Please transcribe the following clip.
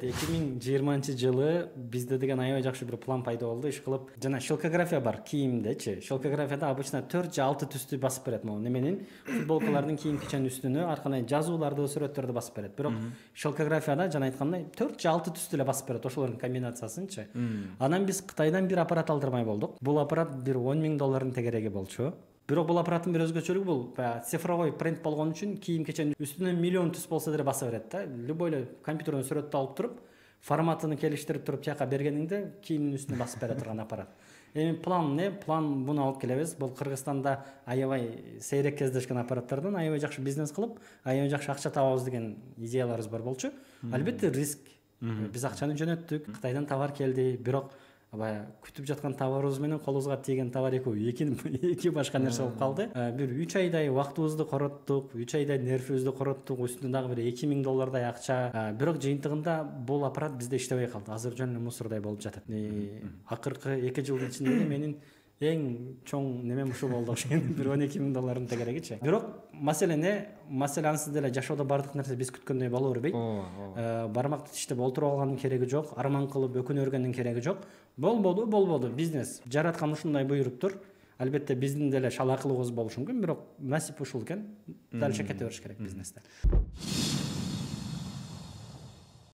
2020-жылы бизде деген аябай жакшы бир план пайда болду. Иш кылып, жана шелкография бар кийимдечи. Шелкографияда обычно 4 же 6 түстү басып берет. Могу неменин футболкалардын кийим кеченин үстүнө ар кандай жазууларды, сүрөттөрдү басып берет. Бирок шелкографияда жана айткандай 4 же 6 түстү эле басып берет. Ошолордун комбинациясынчы. Анан биз Кытайдан бир аппарат алдырмай болдук. Бул аппарат бир 10 000 доллардын тегереги болчу. Бирок бул аппараттын бир өзгөчөлүгү бул цифровой принт болгон үчүн кийим кеченин үстүнө миллион түс болсо деле баса берет да. Любой эле компьютерден сүрөттү алып туруп, форматын келиштирип туруп тияка бергениңде кийимдин үстүнө басып бере турган аппарат. Эми план эмне? План буну алып келебиз. Бул Кыргызстанда аябай сейрек кездешкен аппараттардан аябай жакшы бизнес кылып, аябай жакшы акча табабыз деген идеяларыбыз бар болчу. Албетте риск. Биз акчаны жөнөттүк, Кытайдан товар келди, бирок күтүп жаткан товарыбыз менен колубузга тийген товар эки башка нерсе болуп калды. Бир 3 айдай убактыбызды короттук, 3 айдай нервибизди короттук, үстүнө дагы бир 2 000 доллардай акча. Бирок жыйынтыгында бул аппарат бизде иштебей калды. Азыр жөн эле мусордой болуп жатат. Акыркы 2 жылдын ичинде менин эң чоң немем ушул болду окшойт. Бир 12 000 доллардын тегерегичи. Бирок маселе эмне? Маселе ансыз деле жашоодо бардык нерсе биз күткөндөй боло бербейт. Бармакты тиштеп олтуруп алгандын кереги жок, арман кылып өкүнө өргөндүн кереги жок. Болбоду. Бизнес жараткан ушундай буйруптур. Албетте биздин деле шалакылыгыбыз болушу мүмкүн, бирок насип ушул экен. Дальше кете бериш керек бизнесте.